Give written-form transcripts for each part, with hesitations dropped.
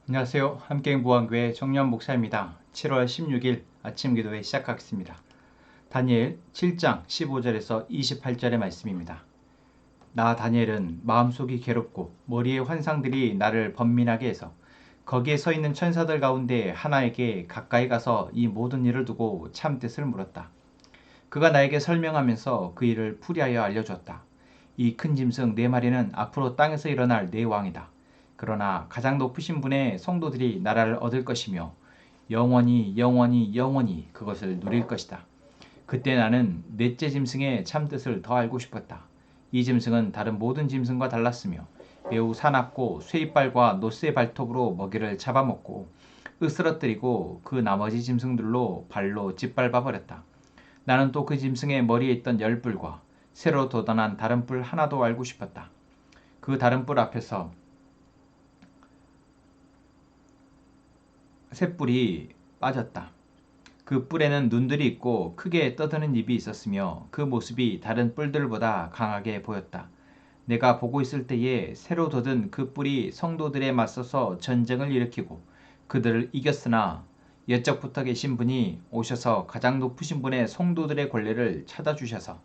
안녕하세요. 함께행 보안교회 정연 목사입니다. 7월 16일 아침 기도회 시작하겠습니다. 다니엘 7장 15절에서 28절의 말씀입니다. 나 다니엘은 마음속이 괴롭고 머리의 환상들이 나를 번민하게 해서 거기에 서 있는 천사들 가운데 하나에게 가까이 가서 이 모든 일을 두고 참뜻을 물었다. 그가 나에게 설명하면서 그 일을 풀이하여 알려주었다. 이 큰 짐승 네 마리는 앞으로 땅에서 일어날 네 왕이다. 그러나 가장 높으신 분의 성도들이 나라를 얻을 것이며 영원히 그것을 누릴 것이다. 그때 나는 넷째 짐승의 참뜻을 더 알고 싶었다. 이 짐승은 다른 모든 짐승과 달랐으며 매우 사납고 쇠이빨과 노쇠 발톱으로 먹이를 잡아먹고 으스러뜨리고 그 나머지 짐승들로 발로 짓밟아 버렸다. 나는 또 그 짐승의 머리에 있던 열 뿔과 새로 돋아난 다른 뿔 하나도 알고 싶었다. 그 다른 뿔 앞에서 새 뿔이 빠졌다. 그 뿔에는 눈들이 있고 크게 떠드는 입이 있었으며 그 모습이 다른 뿔들보다 강하게 보였다. 내가 보고 있을 때에 새로 돋은 그 뿔이 성도들에 맞서서 전쟁을 일으키고 그들을 이겼으나 옛적부터 계신 분이 오셔서 가장 높으신 분의 성도들의 권례를 찾아주셔서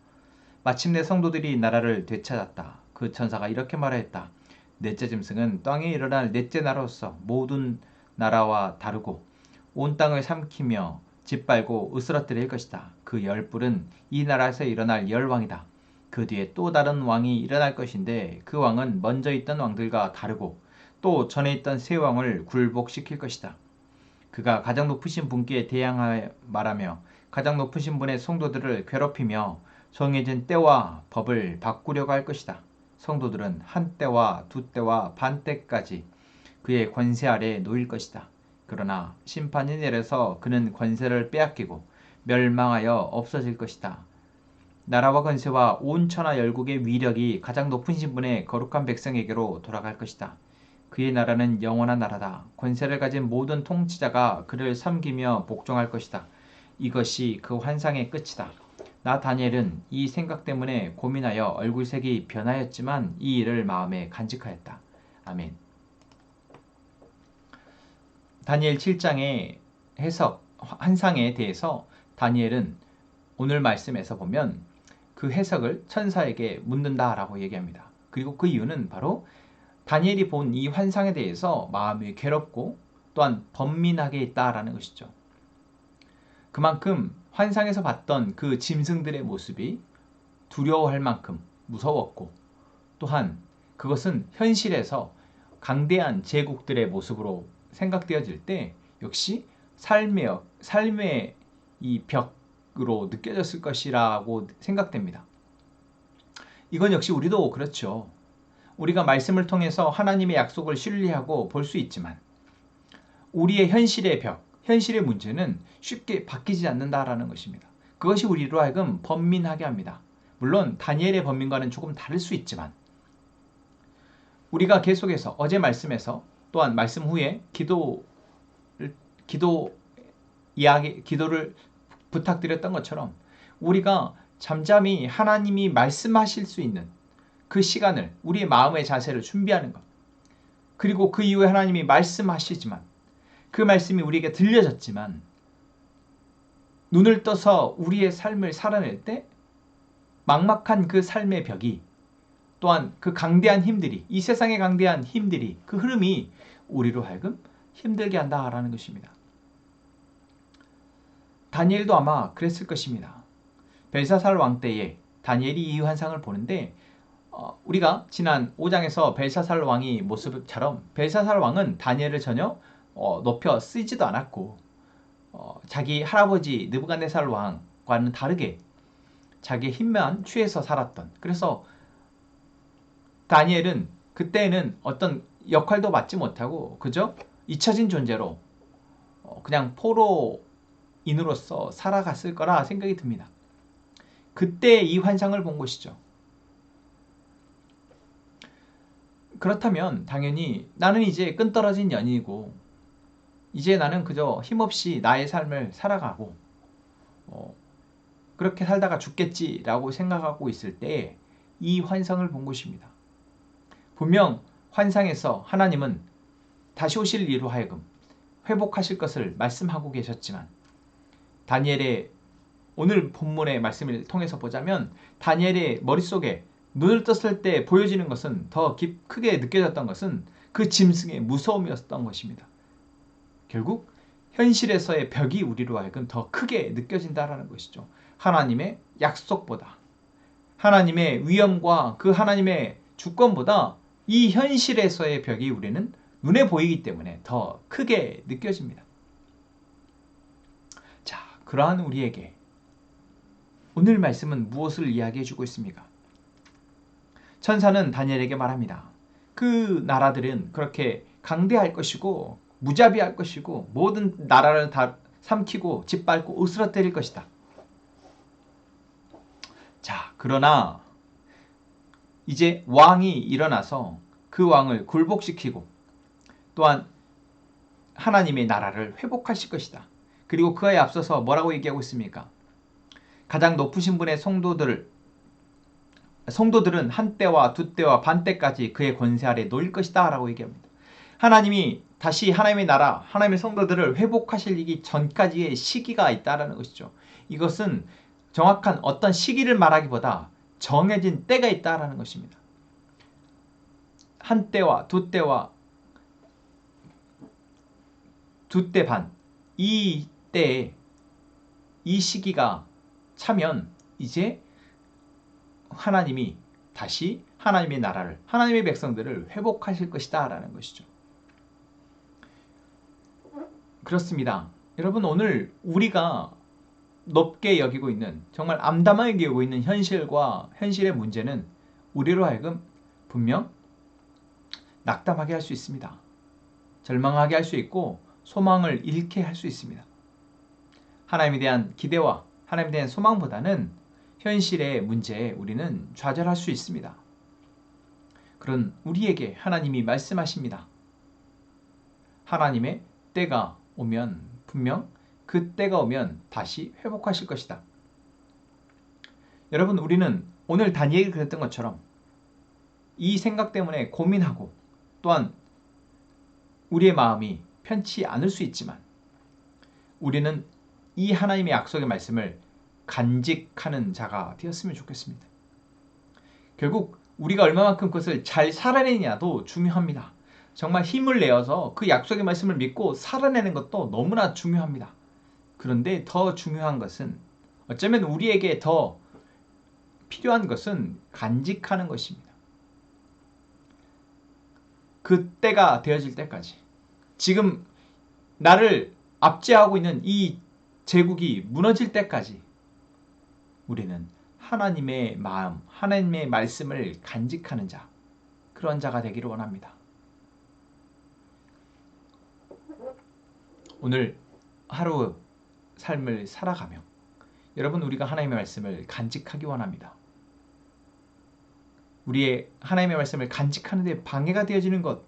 마침내 성도들이 나라를 되찾았다. 그 천사가 이렇게 말하였다. 넷째 짐승은 땅에 일어날 넷째 나라로서 모든 나라와 다르고 온 땅을 삼키며 짓밟고 으스러뜨릴 것이다. 그 열 뿔은 이 나라에서 일어날 열 왕이다. 그 뒤에 또 다른 왕이 일어날 것인데 그 왕은 먼저 있던 왕들과 다르고 또 전에 있던 새 왕을 굴복시킬 것이다. 그가 가장 높으신 분께 대항하여 말하며 가장 높으신 분의 성도들을 괴롭히며 정해진 때와 법을 바꾸려고 할 것이다. 성도들은 한 때와 두 때와 반 때까지 그의 권세 아래 놓일 것이다. 그러나 심판이 내려서 그는 권세를 빼앗기고 멸망하여 없어질 것이다. 나라와 권세와 온 천하 열국의 위력이 가장 높으신 분의 거룩한 백성에게로 돌아갈 것이다. 그의 나라는 영원한 나라다. 권세를 가진 모든 통치자가 그를 섬기며 복종할 것이다. 이것이 그 환상의 끝이다. 나 다니엘은 이 생각 때문에 고민하여 얼굴색이 변하였지만 이 일을 마음에 간직하였다. 아멘. 다니엘 7장의 해석, 환상에 대해서 다니엘은 오늘 말씀에서 보면 그 해석을 천사에게 묻는다라고 얘기합니다. 그리고 그 이유는 바로 다니엘이 본 이 환상에 대해서 마음이 괴롭고 또한 번민하게 있다라는 것이죠. 그만큼 환상에서 봤던 그 짐승들의 모습이 두려워할 만큼 무서웠고 또한 그것은 현실에서 강대한 제국들의 모습으로 생각되어질 때 역시 삶의 이 벽으로 느껴졌을 것이라고 생각됩니다. 이건 역시 우리도 그렇죠. 우리가 말씀을 통해서 하나님의 약속을 신뢰하고 볼 수 있지만 우리의 현실의 벽, 현실의 문제는 쉽게 바뀌지 않는다라는 것입니다. 그것이 우리로 하여금 번민하게 합니다. 물론 다니엘의 번민과는 조금 다를 수 있지만 우리가 계속해서 어제 말씀에서 또한 말씀 후에 기도를 부탁드렸던 것처럼 우리가 잠잠히 하나님이 말씀하실 수 있는 그 시간을 우리의 마음의 자세를 준비하는 것. 그리고 그 이후에 하나님이 말씀하시지만 그 말씀이 우리에게 들려졌지만 눈을 떠서 우리의 삶을 살아낼 때 막막한 그 삶의 벽이 또한 그 강대한 힘들이 이 세상의 강대한 힘들이 그 흐름이 우리로 하여금 힘들게 한다라는 것입니다. 다니엘도 아마 그랬을 것입니다. 벨사살 왕 때에 다니엘이 이 환상을 보는데 우리가 지난 5장에서 벨사살 왕이 모습처럼 벨사살 왕은 다니엘을 전혀 높여 쓰지도 않았고 자기 할아버지 느부갓네살 왕과는 다르게 자기의 힘만 취해서 살았던 그래서 다니엘은 그때는 어떤 역할도 맡지 못하고 그저 잊혀진 존재로 그냥 포로인으로서 살아갔을 거라 생각이 듭니다. 그때 이 환상을 본 것이죠. 그렇다면 당연히 나는 이제 끈떨어진 연인이고 이제 나는 그저 힘없이 나의 삶을 살아가고 그렇게 살다가 죽겠지라고 생각하고 있을 때 이 환상을 본 것입니다. 분명 환상에서 하나님은 다시 오실 이로 하여금 회복하실 것을 말씀하고 계셨지만 다니엘의 오늘 본문의 말씀을 통해서 보자면 다니엘의 머릿속에 눈을 떴을 때 보여지는 것은 더 크게 느껴졌던 것은 그 짐승의 무서움이었던 것입니다. 결국 현실에서의 벽이 우리로 하여금 더 크게 느껴진다는 것이죠. 하나님의 약속보다 하나님의 위엄과 그 하나님의 주권보다 이 현실에서의 벽이 우리는 눈에 보이기 때문에 더 크게 느껴집니다. 자, 그러한 우리에게 오늘 말씀은 무엇을 이야기해 주고 있습니까? 천사는 다니엘에게 말합니다. 그 나라들은 그렇게 강대할 것이고 무자비할 것이고 모든 나라를 다 삼키고 짓밟고 으스러뜨릴 것이다. 자, 그러나 이제 왕이 일어나서 그 왕을 굴복시키고 또한 하나님의 나라를 회복하실 것이다. 그리고 그에 앞서서 뭐라고 얘기하고 있습니까? 가장 높으신 분의 성도들은 한때와 두때와 반때까지 그의 권세 아래 놓일 것이다 라고 얘기합니다. 하나님이 다시 하나님의 나라, 하나님의 성도들을 회복하시기 전까지의 시기가 있다는 것이죠. 이것은 정확한 어떤 시기를 말하기보다 정해진 때가 있다는 것입니다. 한때와 두때와 두때 반, 이 때에 이 시기가 차면 이제 하나님이 다시 하나님의 나라를, 하나님의 백성들을 회복하실 것이다 라는 것이죠. 그렇습니다. 여러분, 오늘 우리가 높게 여기고 있는, 정말 암담하게 여기고 있는 현실과 현실의 문제는 우리로 하여금 분명 낙담하게 할 수 있습니다. 절망하게 할 수 있고 소망을 잃게 할 수 있습니다. 하나님에 대한 기대와 하나님에 대한 소망보다는 현실의 문제에 우리는 좌절할 수 있습니다. 그런 우리에게 하나님이 말씀하십니다. 하나님의 때가 오면 분명 그 때가 오면 다시 회복하실 것이다. 여러분, 우리는 오늘 다니엘이 그랬던 것처럼 이 생각 때문에 고민하고 또한 우리의 마음이 편치 않을 수 있지만 우리는 이 하나님의 약속의 말씀을 간직하는 자가 되었으면 좋겠습니다. 결국 우리가 얼마만큼 그것을 잘 살아내냐도 중요합니다. 정말 힘을 내어서 그 약속의 말씀을 믿고 살아내는 것도 너무나 중요합니다. 그런데 더 중요한 것은 어쩌면 우리에게 더 필요한 것은 간직하는 것입니다. 그 때가 되어질 때까지 지금 나를 압제하고 있는 이 제국이 무너질 때까지 우리는 하나님의 마음, 하나님의 말씀을 간직하는 자, 그런 자가 되기를 원합니다. 오늘 하루 삶을 살아가며 여러분, 우리가 하나님의 말씀을 간직하기 원합니다. 우리의 하나님의 말씀을 간직하는 데 방해가 되어지는 것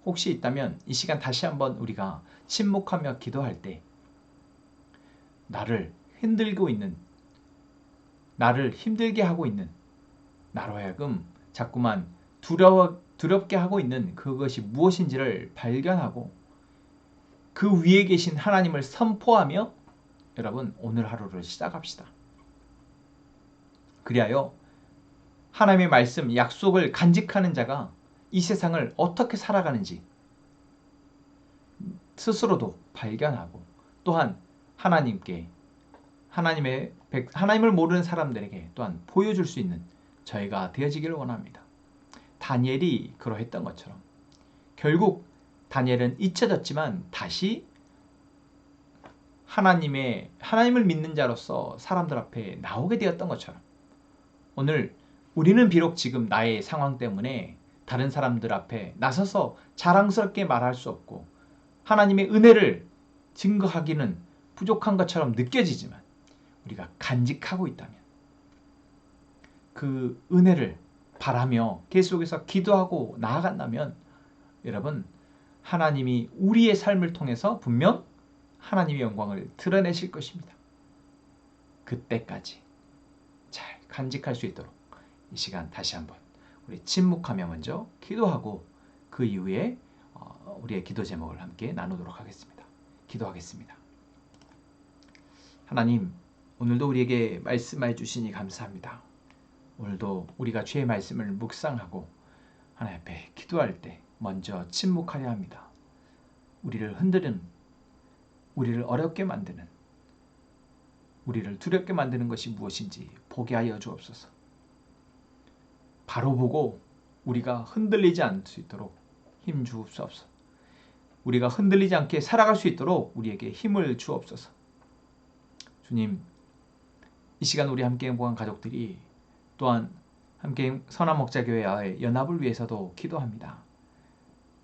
혹시 있다면 이 시간 다시 한번 우리가 침묵하며 기도할 때 나를 흔들고 있는, 나를 힘들게 하고 있는, 나로 하여금 자꾸만 두렵게 하고 있는 그것이 무엇인지를 발견하고 그 위에 계신 하나님을 선포하며 여러분, 오늘 하루를 시작합시다. 그리하여 하나님의 말씀, 약속을 간직하는 자가 이 세상을 어떻게 살아가는지 스스로도 발견하고 또한 하나님께 하나님을 모르는 사람들에게 또한 보여줄 수 있는 저희가 되어지기를 원합니다. 다니엘이 그러했던 것처럼 결국 다니엘은 잊혀졌지만 다시 하나님을 믿는 자로서 사람들 앞에 나오게 되었던 것처럼 오늘 우리는 비록 지금 나의 상황 때문에 다른 사람들 앞에 나서서 자랑스럽게 말할 수 없고 하나님의 은혜를 증거하기는 부족한 것처럼 느껴지지만 우리가 간직하고 있다면 그 은혜를 바라며 계속해서 기도하고 나아간다면 여러분, 하나님이 우리의 삶을 통해서 분명 하나님의 영광을 드러내실 것입니다. 그때까지 잘 간직할 수 있도록 이 시간 다시 한번 우리 침묵하며 먼저 기도하고 그 이후에 우리의 기도 제목을 함께 나누도록 하겠습니다. 기도하겠습니다. 하나님, 오늘도 우리에게 말씀해 주시니 감사합니다. 오늘도 우리가 주의 말씀을 묵상하고 하나님 앞에 기도할 때 먼저 침묵하려 합니다. 우리를 흔드는, 우리를 어렵게 만드는, 우리를 두렵게 만드는 것이 무엇인지 보게 하여 주옵소서. 바로 보고 우리가 흔들리지 않을 수 있도록 힘 주옵소서. 우리가 흔들리지 않게 살아갈 수 있도록 우리에게 힘을 주옵소서. 주님, 이 시간 우리 함께 행복한 가족들이 또한 함께 선한 목자교회와의 연합을 위해서도 기도합니다.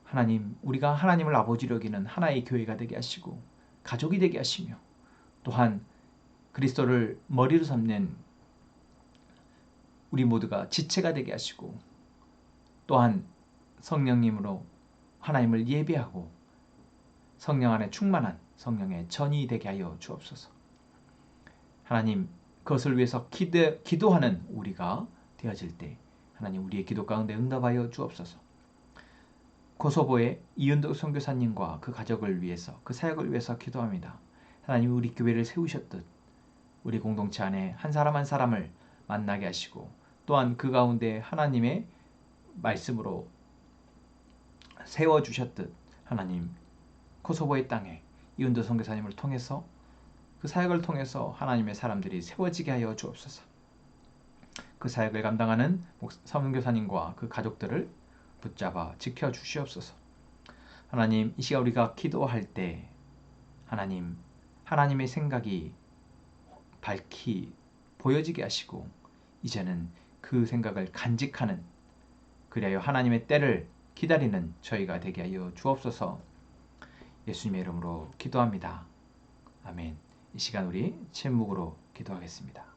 하나님, 우리가 하나님을 아버지로 여기는 하나의 교회가 되게 하시고 가족이 되게 하시며 또한 그리스도를 머리로 삼는 우리 모두가 지체가 되게 하시고 또한 성령님으로 하나님을 예배하고 성령 안에 충만한 성령의 전이 되게 하여 주옵소서. 하나님, 그것을 위해서 기도하는 우리가 되어질 때 하나님 우리의 기도 가운데 응답하여 주옵소서. 코소보의 이은덕 선교사님과 그 가족을 위해서, 그 사역을 위해서 기도합니다. 하나님, 우리 교회를 세우셨듯 우리 공동체 안에 한 사람 한 사람을 만나게 하시고 또한 그 가운데 하나님의 말씀으로 세워주셨듯 하나님, 코소보의 땅에 이은덕 선교사님을 통해서 그 사역을 통해서 하나님의 사람들이 세워지게 하여 주옵소서. 그 사역을 감당하는 선교사님과 그 가족들을 붙잡아 지켜주시옵소서. 하나님, 이 시간 우리가 기도할 때 하나님, 하나님의 생각이 밝히 보여지게 하시고 이제는 그 생각을 간직하는, 그리하여 하나님의 때를 기다리는 저희가 되게 하여 주옵소서. 예수님의 이름으로 기도합니다. 아멘. 이 시간 우리 침묵으로 기도하겠습니다.